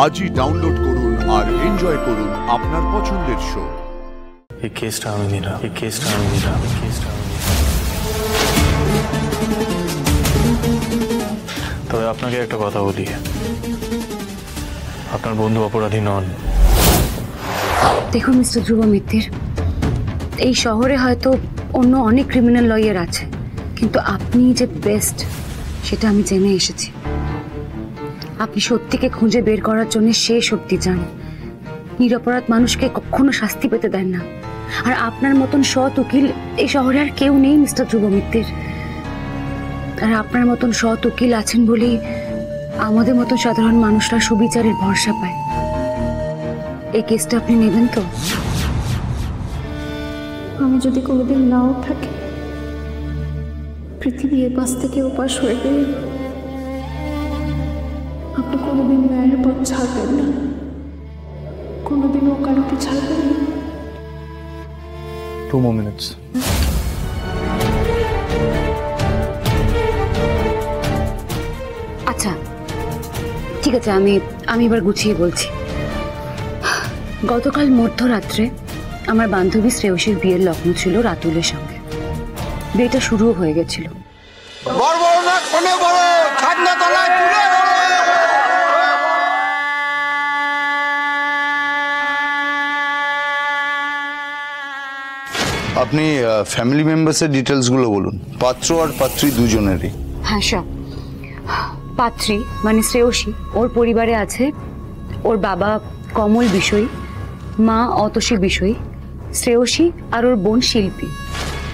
আজই ডাউনলোড করুন আর এনজয় করুন আপনার পছন্দের শো। এই কেসটা আমি নিলাম, এই কেসটা আমি নিলাম, এই কেসটা আমি নিলাম। তবে আপনাকে একটা কথা বলি, আপনার বন্ধু অপরাধী নন। দেখুন মিস্টার ধ্রুব মিত্তির, এই শহরে হয়তো অন্য অনেক ক্রিমিনাল লয়ার আছে, কিন্তু আপনি যে বেস্ট সেটা আমি জেনে এসেছি। আপনি সত্যিকে খুঁজে বের করার জন্য সে সত্যি চান। নিরপরাধ মানুষকে কখনো শাস্তি পেতে দেন না। আর আপনার মতন সৎ উকিল এই শহরে আর কেউ নেই মিস্টার ধ্রুব মিত্তির। আর আপনার মতন সৎ উকিল আছেন বলেই আমাদের মতন সাধারণ মানুষরা সুবিচারের ভরসা পায়। এই কেসটা আপনি নেবেন তো? আমি যদি কোনোদিন নাও থাকি, পৃথিবী এ পাশ থেকে ও পাশ হয়ে গেলে আপনি কোনোদিন ন্যায়ের পথ ছাড়বেন না, কোনোদিন ওকালতি ছাড়বেন না। 2 more minutes. আচ্ছা ঠিক আছে, আমি এবার গুছিয়ে বলছি। গতকাল মধ্যরাত্রে আমার বান্ধবী শ্রেয়সীর বিয়ের লগ্ন ছিল রাতুলের সঙ্গে। বিয়েটা শুরুও হয়ে গেছিল। আপনি ফ্যামিলি মেম্বার্সের ডিটেলসগুলো বলুন, পাত্র আর পাত্রী দুজনেরই। হ্যাঁ সব। পাত্রী মানে শ্রেয়সী, ওর পরিবারে আছে ওর বাবা কমল বিষয়ী, মা অতসী বিষয়ী, শ্রেয়সী আর ওর বোন শিল্পী।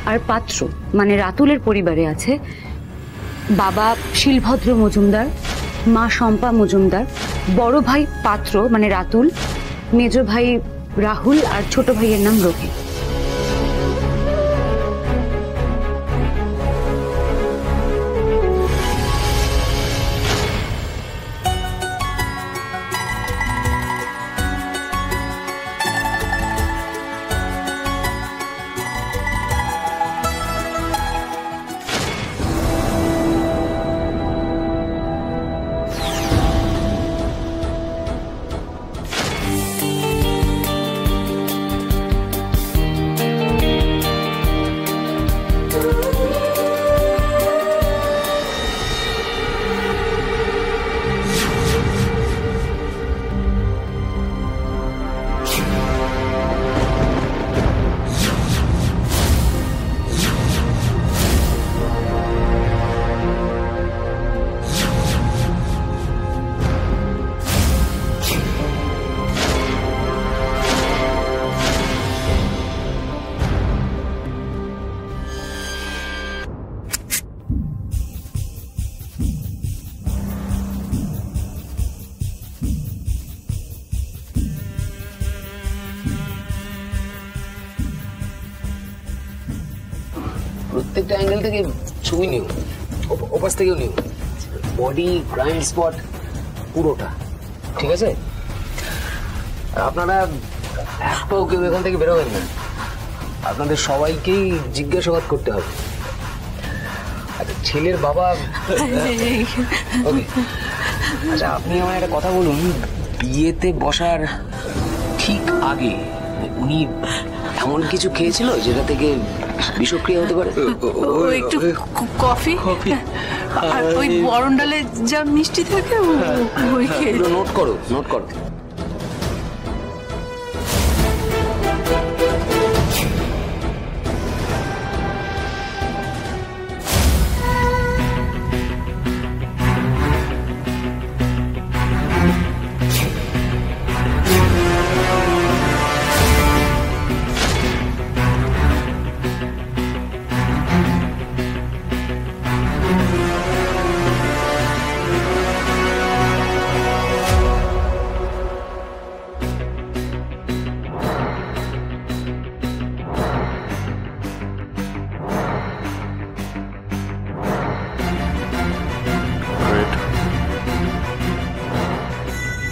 আর পাত্র মানে রাতুলের পরিবারে আছে বাবা শিলভদ্র মজুমদার, মা শম্পা মজুমদার, বড় ভাই পাত্র মানে রাতুল, মেজ ভাই রাহুল আর ছোট ভাইয়ের নাম রবি। প্রত্যেকটা অ্যাঙ্গেল থেকে ছবি নিও, ওপাশ থেকেও নিও, বডি ক্রাইম স্পট পুরোটা, ঠিক আছে? আপনারা এক পাও কেউ এখান থেকে বেরোবেন না, আপনাদের সবাইকেই জিজ্ঞাসাবাদ করতে হবে। আচ্ছা ছেলের বাবা, ওকে আচ্ছা আপনি আমার একটা কথা বলুন, বিয়েতে বসার ঠিক আগে উনি এমন কিছু খেয়েছিল যেটা থেকে বিষক্রিয়া হতে পারে? একটু কফি আর ওই বরণ ডালে যা মিষ্টি থাকে ওই খেয়ে। নোট করো, নোট করো।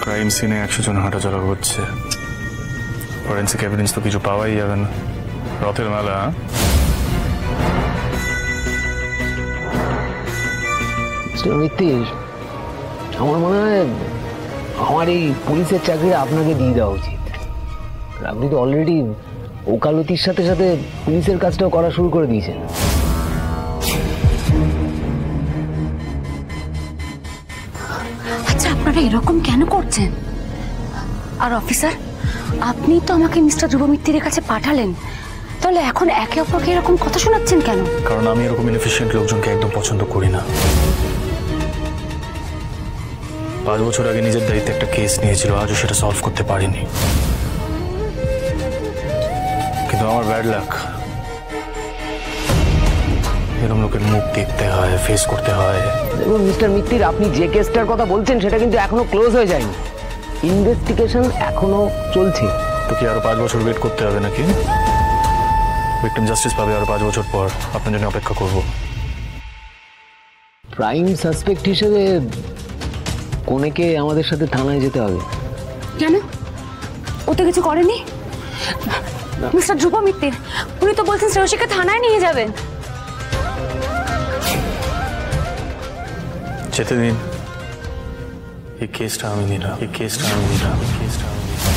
ক্রাইম সিনে 100 জন হাঁটাচলা করছে, ফরেন্সিক এভিডেন্স তো কিছু পাওয়াই যাবে না। রথের মেলা। মিত্তির, আমার মনে হয় আমার এই পুলিশের চাকরি আপনাকে দিয়ে দেওয়া উচিত। আপনি তো অলরেডি ওকালতির সাথে সাথে পুলিশের কাজটাও করা শুরু করে দিয়েছেন। আচ্ছা, আপনারা এরকম কেন করছেন? আর অফিসার, আপনি তো আমাকে মিস্টার ধ্রুব মিত্তিরের কাছে পাঠালেন, তাহলে এখন একে অপরকে এরকম কথা শোনাচ্ছেন কেন? কারণ আমি এরকম ইনএফিশিয়েন্ট লোকজনকে একদম পছন্দ করি না। 5 বছর আগে নিজের দায়িত্বে একটা কেস নিয়েছিল, আজও সেটা সলভ করতে পারিনি। কিন্তু আমার ব্যাড লাক, এরকম লোকের মুখ দেখতে হয়, ফেস করতে হয়। দেখুন মিস্টার মিত্তির, আপনি যে কেসটার কথা বলছেন সেটা কিন্তু এখনো ক্লোজ হয়ে যায়নি, ইনভেস্টিগেশন এখনো চলছে। তো কি আরো 5 বছর ওয়েট করতে হবে নাকি? ভিকটিম জাস্টিস পাবে আরো 5 বছর পর, আপনার জন্য অপেক্ষা করব। প্রাইম সাসপেক্ট হিসেবে কোনেকে আমাদের সাথে থানায় যেতে হবে। কেন? ও তো কিছু করেনি। মিস্টার ধ্রুব মিত্তির, উনি তো বলছেন শ্রেয়সীকে থানায় নিয়ে যাবেন। যেতে দিন, এই কেসটা আমি নিলাম, এই কেসটা আমি নিলাম, এই কেসটা আমি নিলাম।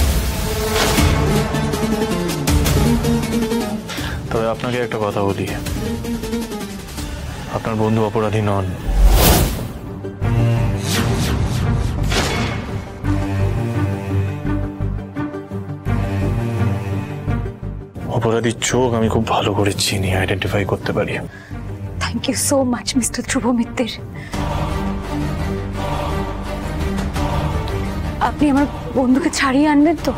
তবে আপনাকে একটা কথা বলি, আপনার বন্ধু অপরাধী নন। অপরাধীর চোখ আমি খুব ভালো করে চিনি, আইডেন্টিফাই করতে পারি। Thank you so much mister Dhruv Mitter. আপনি আমার বন্ধুকে ছাড়িয়ে আনবেন তো?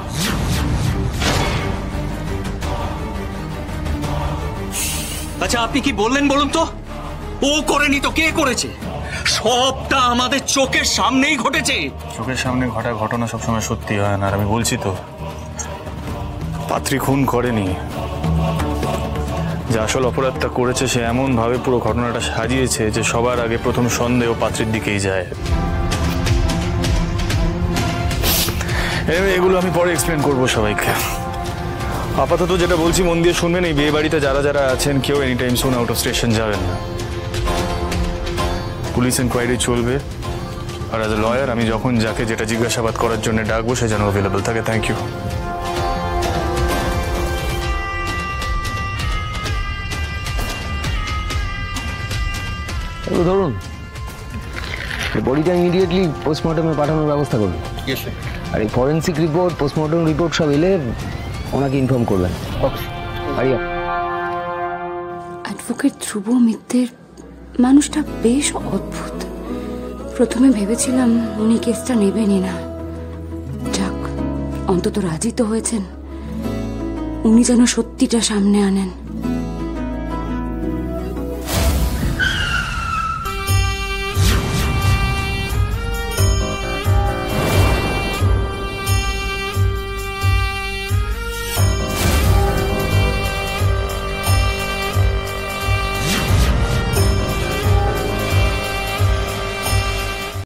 আচ্ছা, আপনি কি বললেন বলুন তো? ও করেনি তো কে করেছে? সবটা আমাদের চোখের সামনেই ঘটেছে। চোখের সামনে ঘটা ঘটনা সবসময় সত্যি হয় না, আর আমি বলছি তো, পাত্রী খুন করেনি। যে আসল অপরাধটা করেছে সে এমন ভাবে পুরো ঘটনাটা সাজিয়েছে যে সবার আগে প্রথম সন্দেহ পাত্রীর দিকেই যায়। এগুলো আমি পরে এক্সপ্লেন করবো সবাইকে। আপাতত যেটা বলছি মন দিয়ে শুনবেন, এই বিয়ে বাড়িতে যারা যারা আছেন কেউ any time soon out of station যাবেন না। পুলিশ এনকোয়ারি চলবে, আর অ্যাজ এ লয়ার আমি যখন যাকে যেটা জিজ্ঞাসাবাদ করার জন্য ডাকবো সে যেন অ্যাভেলেবল থাকে। Thank you. ধরুন, বডিটা ইমিডিয়েটলি পোস্টমর্টমে পাঠানোর ব্যবস্থা করুন। আর এই ফরেন্সিক রিপোর্ট, পোস্টমর্টম রিপোর্ট সব এলে ওনাকে ইনফর্ম করবেন। অ্যাডভোকেট ধ্রুব মিত্তির মানুষটা বেশ অদ্ভুত। প্রথমে ভেবেছিলাম উনি কেসটা নেবেনই না, যাক অন্তত রাজি তো হয়েছেন। উনি যেন সত্যিটা সামনে আনেন।